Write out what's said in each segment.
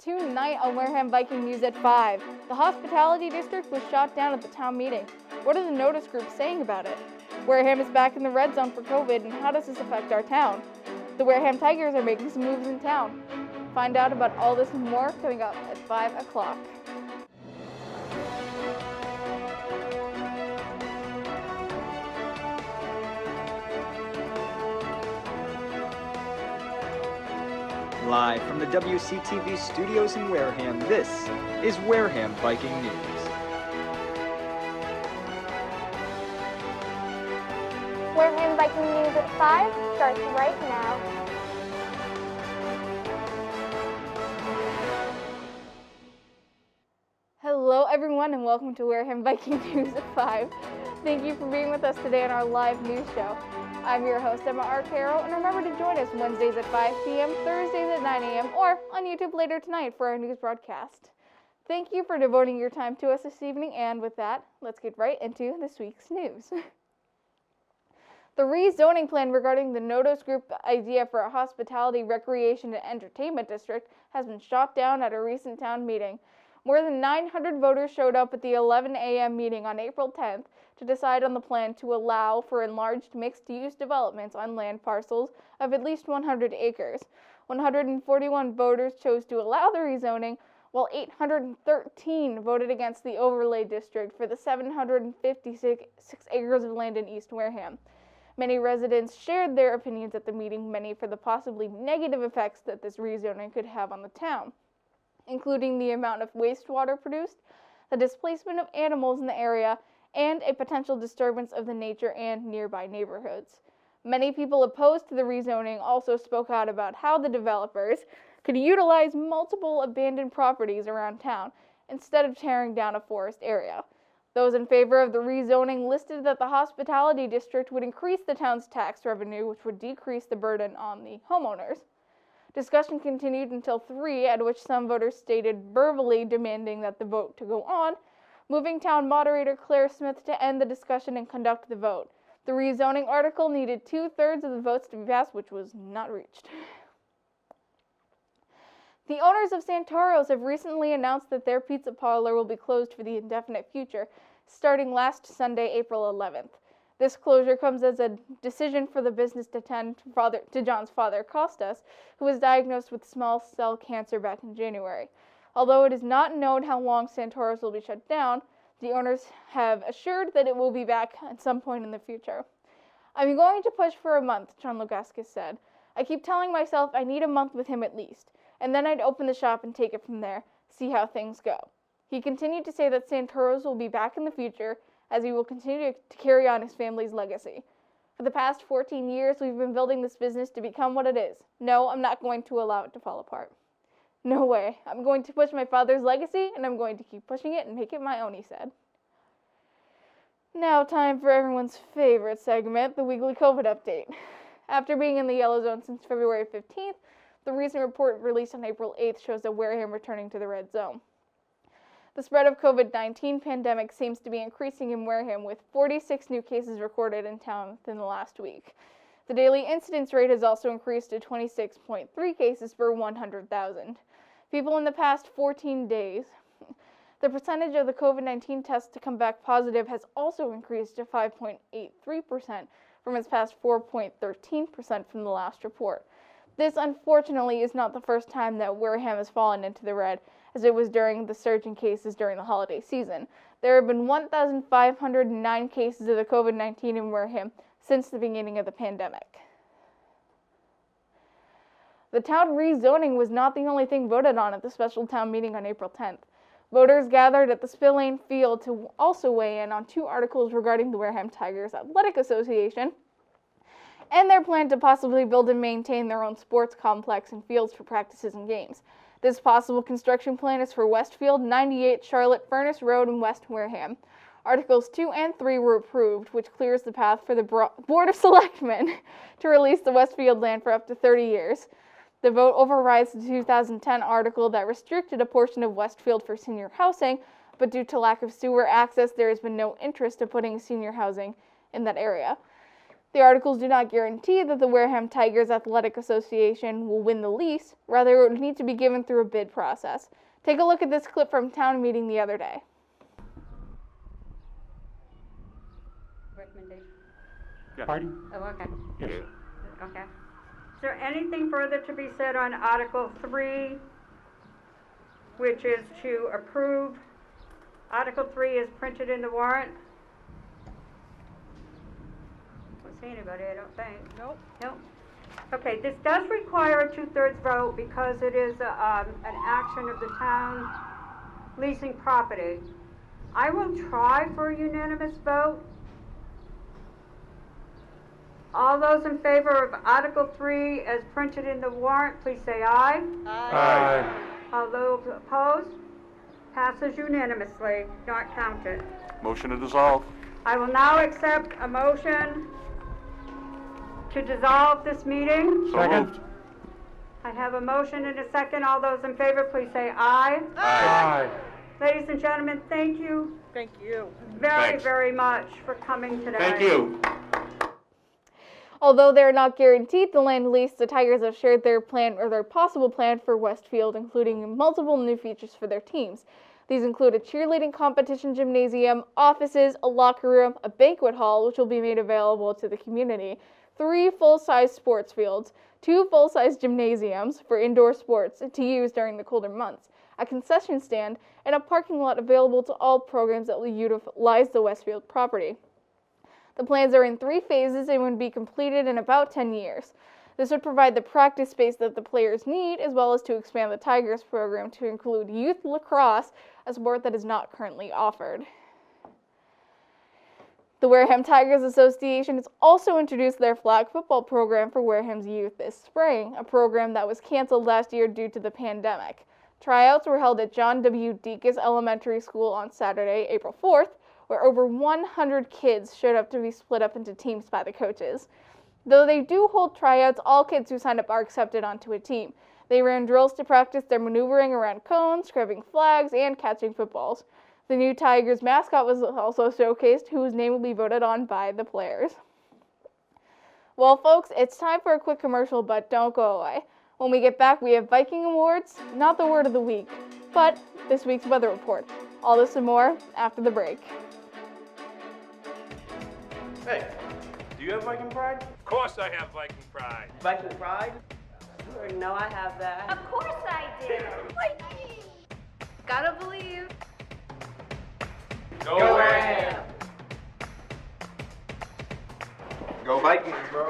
Tonight on Wareham Viking News at 5, the hospitality district was shot down at the town meeting. What are the notice groups saying about it? Wareham is back in the red zone for COVID, and how does this affect our town? The Wareham Tigers are making some moves in town. Find out about all this and more coming up at 5 o'clock. Live from the WCTV studios in Wareham, this is Wareham Viking News. Wareham Viking News at 5 starts right now. Hello everyone and welcome to Wareham Viking News at 5. Thank you for being with us today on our live news show. I'm your host, Emma Arcaro, and remember to join us Wednesdays at 5 p.m., Thursdays at 9 a.m., or on YouTube later tonight for our news broadcast. Thank you for devoting your time to us this evening, and with that, let's get right into this week's news. The rezoning plan regarding the Nodos Group idea for a hospitality, recreation, and entertainment district has been shot down at a recent town meeting. More than 900 voters showed up at the 11 a.m. meeting on April 10th to decide on the plan to allow for enlarged mixed-use developments on land parcels of at least 100 acres. 141 voters chose to allow the rezoning, while 813 voted against the overlay district for the 756 acres of land in East Wareham. Many residents shared their opinions at the meeting, many for the possibly negative effects that this rezoning could have on the town, including the amount of wastewater produced, the displacement of animals in the area, and a potential disturbance of the nature and nearby neighborhoods. Many people opposed to the rezoning also spoke out about how the developers could utilize multiple abandoned properties around town instead of tearing down a forest area. Those in favor of the rezoning listed that the hospitality district would increase the town's tax revenue, which would decrease the burden on the homeowners. Discussion continued until 3, at which some voters stated verbally demanding that the vote to go on, moving town moderator Claire Smith to end the discussion and conduct the vote. The rezoning article needed 2/3 of the votes to be passed, which was not reached. The owners of Santoros have recently announced that their pizza parlor will be closed for the indefinite future, starting last Sunday, April 11th. This closure comes as a decision for the business to tend to John's father, Costas, who was diagnosed with small cell cancer back in January. Although it is not known how long Santoros will be shut down, the owners have assured that it will be back at some point in the future. "I'm going to push for a month," John Logaskis said. "I keep telling myself I need a month with him at least, and then I'd open the shop and take it from there, see how things go." He continued to say that Santoros will be back in the future, as he will continue to carry on his family's legacy. "For the past 14 years, we've been building this business to become what it is. No, I'm not going to allow it to fall apart. No way. I'm going to push my father's legacy, and I'm going to keep pushing it and make it my own," he said. Now time for everyone's favorite segment, the weekly COVID update. After being in the yellow zone since February 15th, the recent report released on April 8th shows that Wareham returning to the red zone. The spread of COVID-19 pandemic seems to be increasing in Wareham, with 46 new cases recorded in town within the last week. The daily incidence rate has also increased to 26.3 cases per 100,000 people in the past 14 days. The percentage of the COVID-19 tests to come back positive has also increased to 5.83% from its past 4.13% from the last report. This, unfortunately, is not the first time that Wareham has fallen into the red, as it was during the surge in cases during the holiday season. There have been 1,509 cases of the COVID-19 in Wareham since the beginning of the pandemic. The town rezoning was not the only thing voted on at the special town meeting on April 10th. Voters gathered at the Spillane Field to also weigh in on 2 articles regarding the Wareham Tigers Athletic Association and their plan to possibly build and maintain their own sports complex and fields for practices and games. This possible construction plan is for Westfield, 98 Charlotte Furnace Road in West Wareham. Articles 2 and 3 were approved, which clears the path for the Board of Selectmen to release the Westfield land for up to 30 years. The vote overrides the 2010 article that restricted a portion of Westfield for senior housing, but due to lack of sewer access, there has been no interest in putting senior housing in that area. The articles do not guarantee that the Wareham Tigers Athletic Association will win the lease. Rather, it would need to be given through a bid process. Take a look at this clip from town meeting the other day. Recommendation. Pardon? Oh, okay. Yes. Okay. Is there anything further to be said on Article 3, which is to approve? Article 3 is printed in the warrant. Don't see anybody, I don't think. Nope. Nope. Okay, this does require a 2/3 vote because it is an action of the town leasing property. I will try for a unanimous vote. All those in favor of Article 3 as printed in the warrant, please say aye. Aye. All those opposed? Passes unanimously, not counted. Motion to dissolve. I will now accept a motion to dissolve this meeting. So moved. I have a motion and a second. All those in favor, please say aye. Aye. Ladies and gentlemen, thank you Thank you. very, Thanks. very much for coming today. Thank you. Although they're not guaranteed the land lease, the Tigers have shared their plan or their possible plan for Westfield, including multiple new features for their teams. These include a cheerleading competition gymnasium, offices, a locker room, a banquet hall, which will be made available to the community, 3 full-size sports fields, 2 full-size gymnasiums for indoor sports to use during the colder months, a concession stand, and a parking lot available to all programs that will utilize the Westfield property. The plans are in 3 phases and would be completed in about 10 years. This would provide the practice space that the players need, as well as to expand the Tigers program to include youth lacrosse, a sport that is not currently offered. The Wareham Tigers Association has also introduced their flag football program for Wareham's youth this spring, a program that was canceled last year due to the pandemic. Tryouts were held at John W. Deacus Elementary School on Saturday, April 4th, where over 100 kids showed up to be split up into teams by the coaches. Though they do hold tryouts, all kids who signed up are accepted onto a team. They ran drills to practice their maneuvering around cones, grabbing flags, and catching footballs. The new Tigers mascot was also showcased, whose name will be voted on by the players. Well, folks, it's time for a quick commercial, but don't go away. When we get back, we have Viking Awards, not the word of the week, but this week's weather report. All this and more after the break. Hey, do you have Viking pride? Of course I have Viking pride. Viking pride? You know I have that. Of course I do. Viking! Gotta believe. Go Wareham! Go Vikings, bro.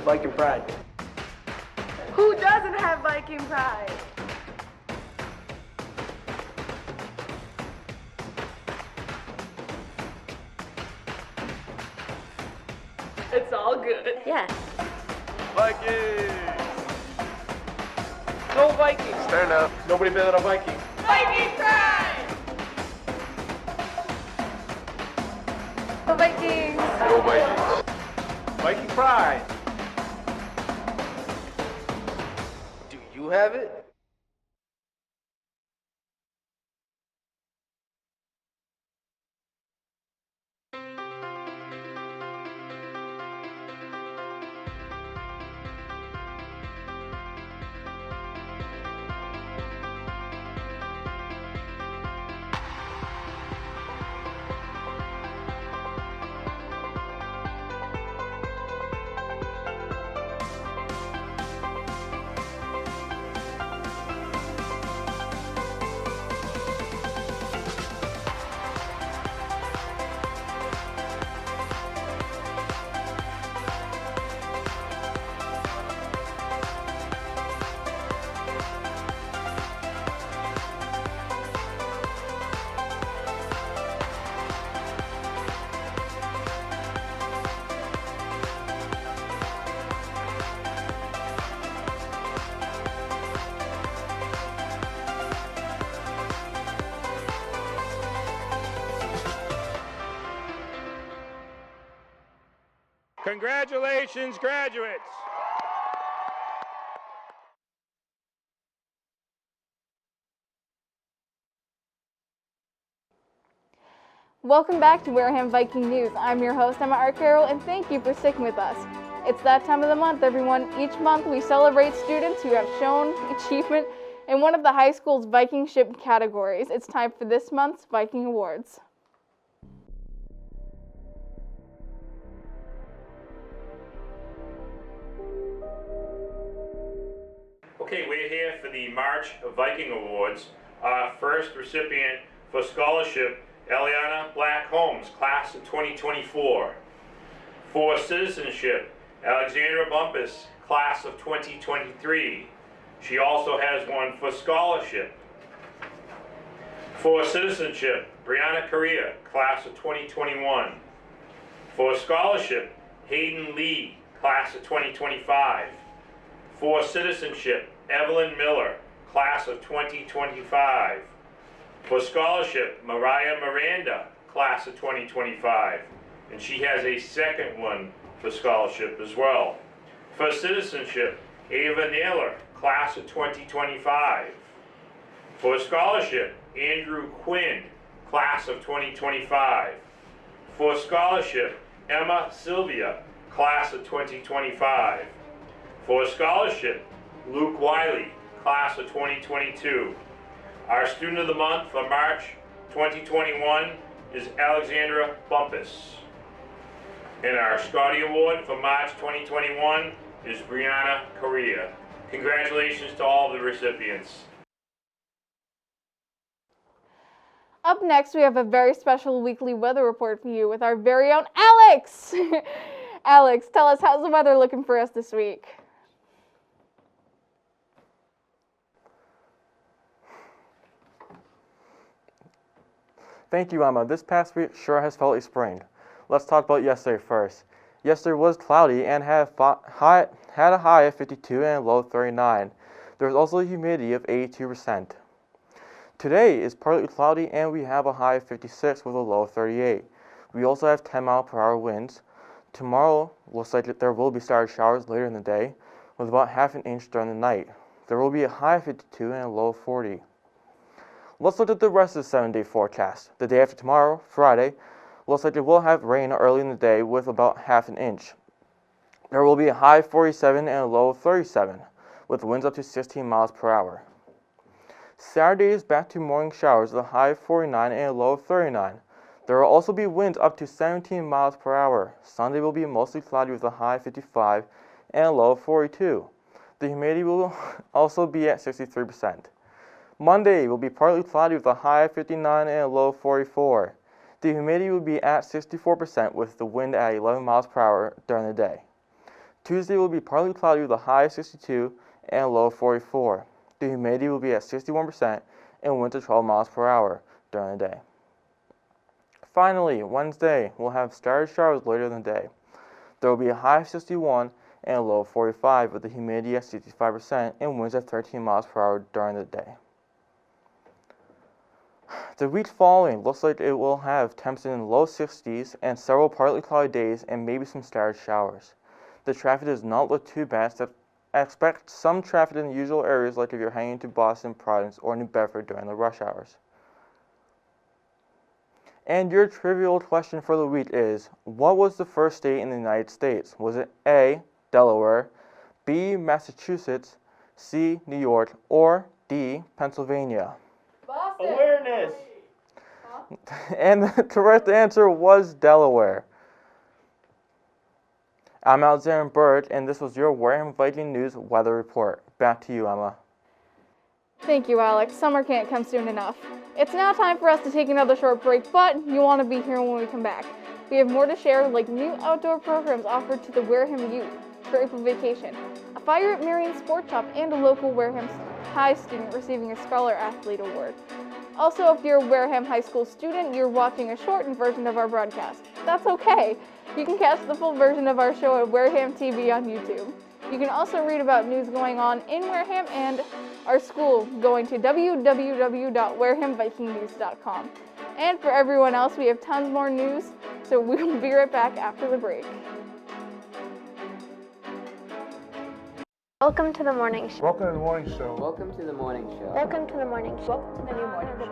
Viking pride. Who doesn't have Viking pride? It's all good. Yes. Vikings. Go Vikings! Stand up. Nobody better than a Viking. Viking pride! The Vikings. Go Vikings. Viking pride. Do you have it? Congratulations, graduates. Welcome back to Wareham Viking News. I'm your host, Emma Arcaro, and thank you for sticking with us. It's that time of the month, everyone. Each month we celebrate students who have shown achievement in one of the high school's Vikingship categories. It's time for this month's Viking Awards. Okay, we're here for the March Viking Awards. Our first recipient for scholarship, Eliana Black Holmes, class of 2024. For citizenship, Alexandra Bumpus, class of 2023. She also has one for scholarship. For citizenship, Brianna Correa, class of 2021. For scholarship, Hayden Lee, class of 2025. For citizenship, Evelyn Miller, class of 2025. For scholarship, Mariah Miranda, class of 2025. And she has a second one for scholarship as well. For citizenship, Ava Naylor, class of 2025. For scholarship, Andrew Quinn, class of 2025. For scholarship, Emma Sylvia, class of 2025. For scholarship, Luke Wiley, class of 2022. Our student of the month for March 2021 is Alexandra Bumpus. And our Scotty Award for March 2021 is Brianna Correa. Congratulations to all the recipients. Up next, we have a very special weekly weather report for you with our very own Alex. Alex, tell us, how's the weather looking for us this week? Thank you, Emma. This past week sure has felt like spring. Let's talk about yesterday first. Yesterday was cloudy and had a high of 52 and a low of 39. There was also a humidity of 82%. Today is partly cloudy and we have a high of 56 with a low of 38. We also have 10-mile-per-hour winds. Tomorrow looks like there will be scattered showers later in the day with about half an inch during the night. There will be a high of 52 and a low of 40. Let's look at the rest of the 7-day forecast. The day after tomorrow, Friday, looks like it will have rain early in the day with about half an inch. There will be a high of 47 and a low of 37, with winds up to 16 miles per hour. Saturday is back to morning showers with a high of 49 and a low of 39. There will also be winds up to 17 miles per hour. Sunday will be mostly cloudy with a high of 55 and a low of 42. The humidity will also be at 63%. Monday will be partly cloudy with a high of 59 and a low of 44. The humidity will be at 64% with the wind at 11 miles per hour during the day. Tuesday will be partly cloudy with a high of 62 and a low of 44. The humidity will be at 61% and winds at 12 miles per hour during the day. Finally, Wednesday will have scattered showers later in the day. There will be a high of 61 and a low of 45 with the humidity at 65% and winds at 13 miles per hour during the day. The week following looks like it will have temps in the low 60s and several partly cloudy days and maybe some scattered showers. The traffic does not look too bad, except I expect some traffic in the usual areas like if you're heading to Boston, Providence, or New Bedford during the rush hours. And your trivial question for the week is, what was the first state in the United States? Was it A, Delaware, B, Massachusetts, C, New York, or D, Pennsylvania? Boston. Awareness! And the correct answer was Delaware. I'm Alexander Bird, and this was your Wareham Viking News weather report. Back to you, Emma. Thank you, Alex. Summer can't come soon enough. It's now time for us to take another short break, but you want to be here when we come back. We have more to share, like new outdoor programs offered to the Wareham youth for April vacation, a Fire at Marion Sports Shop, and a local Wareham High student receiving a Scholar Athlete Award. Also, if you're a Wareham High School student, you're watching a shortened version of our broadcast. That's okay. You can catch the full version of our show at Wareham TV on YouTube. You can also read about news going on in Wareham and our school going to www.warehamvikingnews.com. And for everyone else, we have tons more news, so we'll be right back after the break. Welcome to the morning show. Welcome to the morning show. Welcome to the morning show. Welcome to the morning show. Welcome to the new morning show.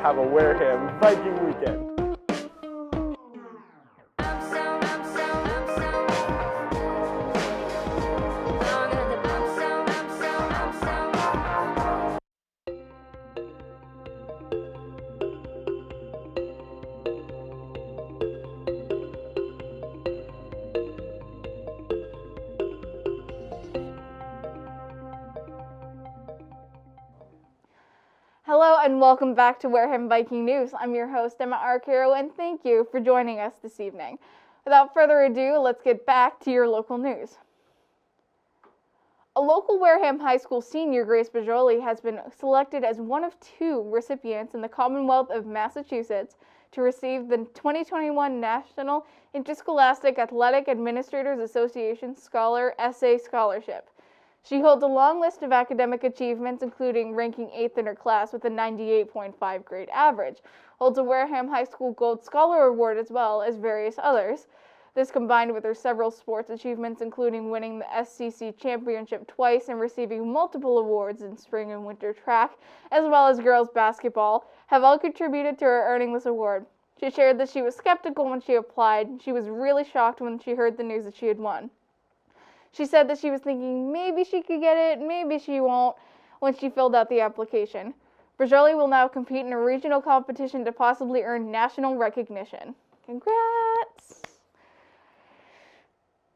have a Wareham Viking weekend. Hello and welcome back to Wareham Viking News. I'm your host, Emma Arcaro, and thank you for joining us this evening. Without further ado, let's get back to your local news. A local Wareham High School senior, Grace Bajoli, has been selected as one of 2 recipients in the Commonwealth of Massachusetts to receive the 2021 National Interscholastic Athletic Administrators Association Scholar Essay Scholarship. She holds a long list of academic achievements, including ranking 8th in her class with a 98.5 grade average, holds a Wareham High School Gold Scholar Award as well as various others. This combined with her several sports achievements, including winning the SCC Championship twice and receiving multiple awards in spring and winter track, as well as girls basketball, have all contributed to her earning this award. She shared that she was skeptical when she applied, and she was really shocked when she heard the news that she had won. She said that she was thinking maybe she could get it, maybe she won't, when she filled out the application. Bajoli will now compete in a regional competition to possibly earn national recognition. Congrats!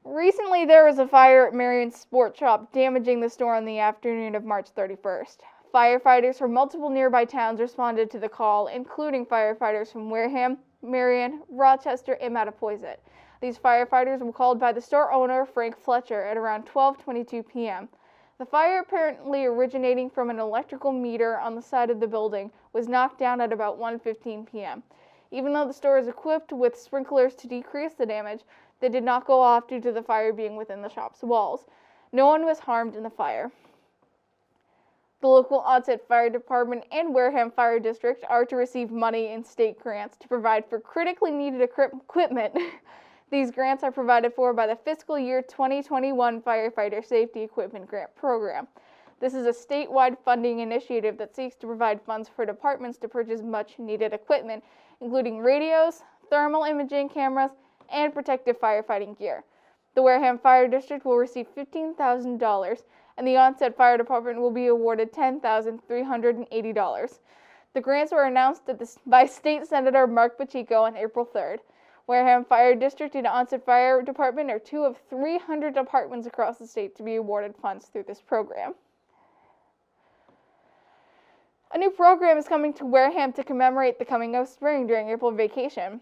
Recently, there was a fire at Marion's Sport Shop, damaging the store on the afternoon of March 31st. Firefighters from multiple nearby towns responded to the call, including firefighters from Wareham, Marion, Rochester, and Mattapoisett. These firefighters were called by the store owner, Frank Fletcher, at around 12:22 p.m. The fire, apparently originating from an electrical meter on the side of the building, was knocked down at about 1:15 p.m. Even though the store is equipped with sprinklers to decrease the damage, they did not go off due to the fire being within the shop's walls. No one was harmed in the fire. The local Onset Fire Department and Wareham Fire District are to receive money in state grants to provide for critically needed equipment. These grants are provided for by the fiscal year 2021 Firefighter Safety Equipment Grant Program. This is a statewide funding initiative that seeks to provide funds for departments to purchase much-needed equipment, including radios, thermal imaging cameras, and protective firefighting gear. The Wareham Fire District will receive $15,000, and the Onset Fire Department will be awarded $10,380. The grants were announced by State Senator Mark Pacheco on April 3rd. Wareham Fire District and Onset Fire Department are 2 of 300 departments across the state to be awarded funds through this program. A new program is coming to Wareham to commemorate the coming of spring during April vacation.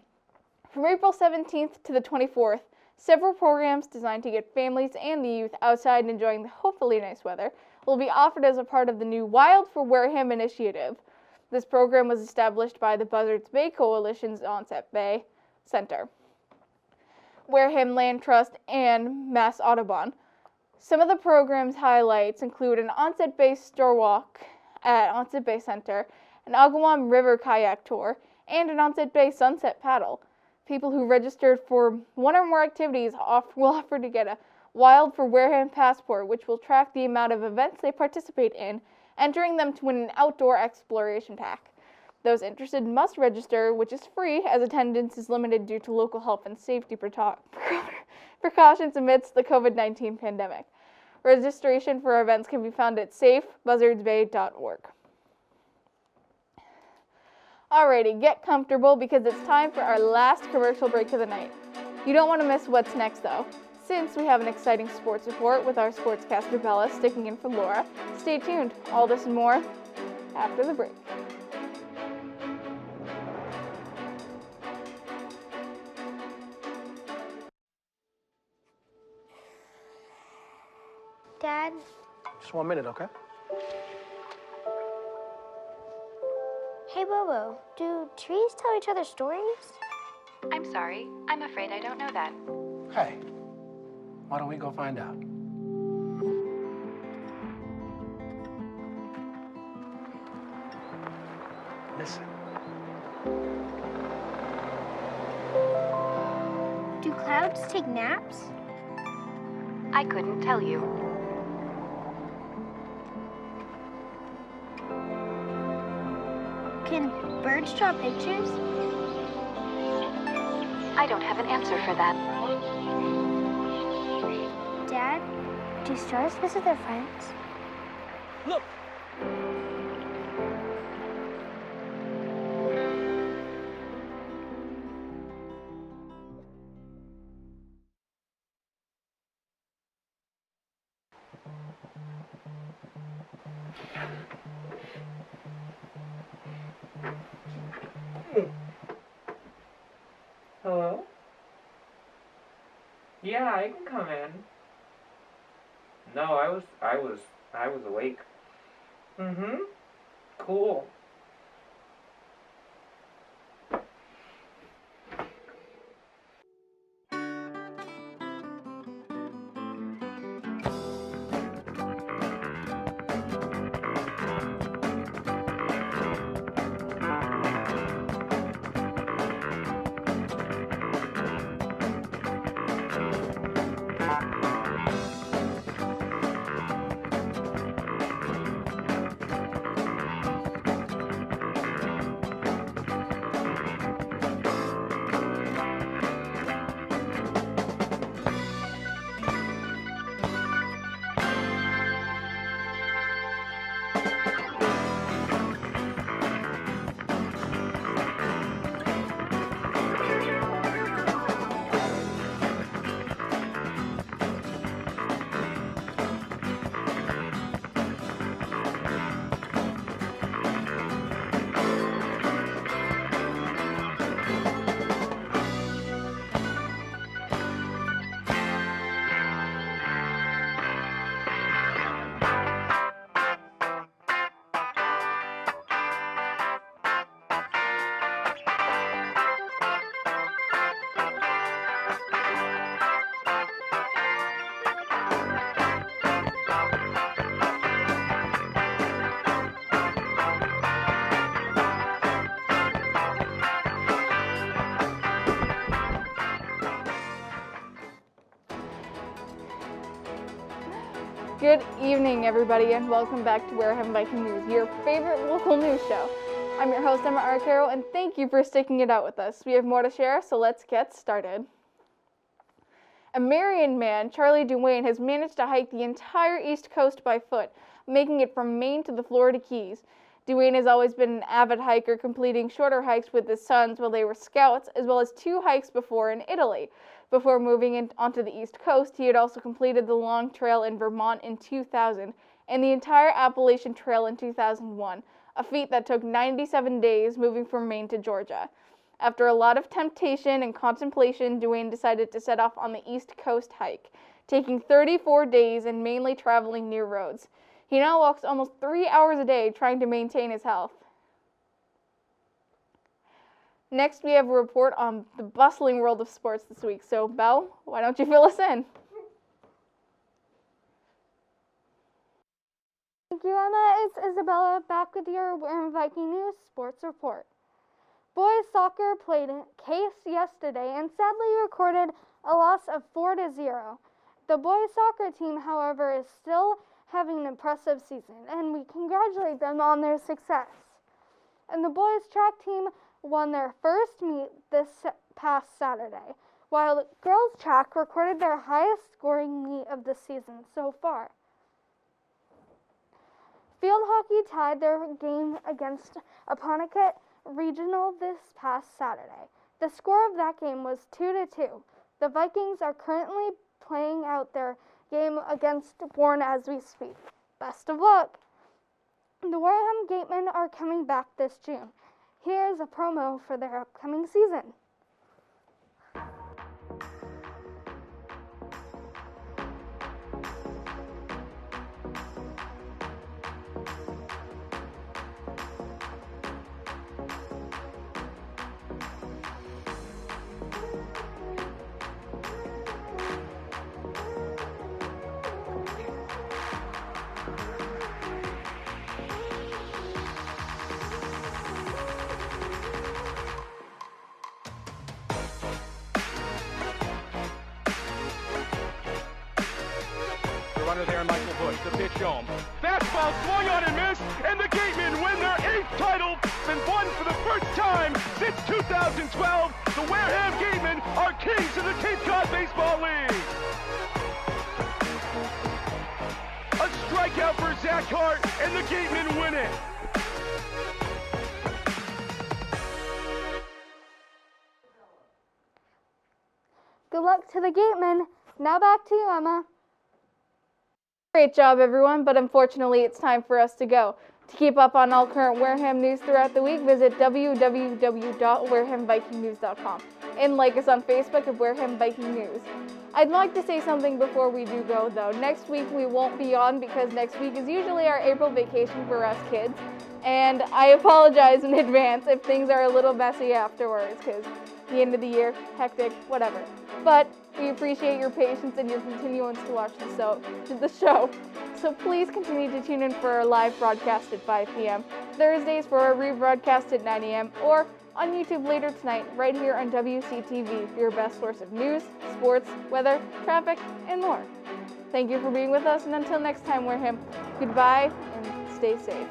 From April 17th to the 24th, several programs designed to get families and the youth outside enjoying the hopefully nice weather will be offered as a part of the new Wild for Wareham initiative. This program was established by the Buzzards Bay Coalition's Onset Bay Center, Wareham Land Trust, and Mass Audubon. Some of the program's highlights include an Onset Bay Store Walk at Onset Bay Center, an Agawam River Kayak Tour, and an Onset Bay Sunset Paddle. People who registered for one or more activities will offer to get a Wild for Wareham passport, which will track the amount of events they participate in, entering them to win an outdoor exploration pack. Those interested must register, which is free, as attendance is limited due to local health and safety precautions amidst the COVID-19 pandemic. Registration for events can be found at safebuzzardsbay.org. Alrighty, get comfortable because it's time for our last commercial break of the night. You don't want to miss what's next though. Since we have an exciting sports report with our sportscaster Bella sticking in for Laura, stay tuned. All this and more after the break. Dad? Just 1 minute, okay? Hey, Bobo, do trees tell each other stories? I'm sorry. I'm afraid I don't know that. Hey, why don't we go find out? Listen. Do clouds take naps? I couldn't tell you. Can birds draw pictures? I don't have an answer for that. Dad, do stars visit their friends? Look! Hello? Yeah, I can come in. No, I was awake. Mm-hmm. Cool. Good evening, everybody, and welcome back to Wareham Viking News, your favorite local news show. I'm your host, Emma Arcaro, and thank you for sticking it out with us. We have more to share, so let's get started. A Marion man, Charlie Duane, has managed to hike the entire East Coast by foot, making it from Maine to the Florida Keys. Duane has always been an avid hiker, completing shorter hikes with his sons while they were scouts, as well as 2 hikes before in Italy. Before moving onto the East Coast, he had also completed the Long Trail in Vermont in 2000 and the entire Appalachian Trail in 2001, a feat that took 97 days moving from Maine to Georgia. After a lot of temptation and contemplation, Duane decided to set off on the East Coast hike, taking 34 days and mainly traveling near roads. He now walks almost 3 hours a day trying to maintain his health. Next, we have a report on the bustling world of sports this week. So, Belle, why don't you fill us in? Thank you, Emma. It's Isabella back with your Wareham Viking News Sports Report. Boys soccer played Case yesterday and sadly recorded a loss of 4-0. The boys soccer team, however, is still having an impressive season, and we congratulate them on their success. And the boys track team won their first meet this past Saturday, while the girls track recorded their highest scoring meet of the season so far. Field hockey tied their game against Apponequet Regional this past Saturday. The score of that game was 2-2. The Vikings are currently playing out their game against Bourne as we speak. Best of luck! The Wareham Gatemen are coming back this June. Here is a promo for their upcoming season. Runner there, Michael Bush, the pitch home. Fastball swung on and missed, and the Gatemen win their 8th title in one Since 2012, the Wareham Gatemen are kings of the Cape Cod Baseball League. A strikeout for Zach Hart, and the Gatemen win it. Good luck to the Gatemen. Now back to you, Emma. Great job, everyone, but unfortunately it's time for us to go. To keep up on all current Wareham news throughout the week, visit www.warehamvikingnews.com and like us on Facebook at Wareham Viking News. I'd like to say something before we do go, though. Next week we won't be on because next week is usually our April vacation for us kids, and I apologize in advance if things are a little messy afterwards because the end of the year, hectic, whatever. But we appreciate your patience and your continuance to watch the show. So please continue to tune in for our live broadcast at 5 p.m., Thursdays for our rebroadcast at 9 a.m., or on YouTube later tonight, right here on WCTV, your best source of news, sports, weather, traffic, and more. Thank you for being with us, and until next time, Wareham, goodbye and stay safe.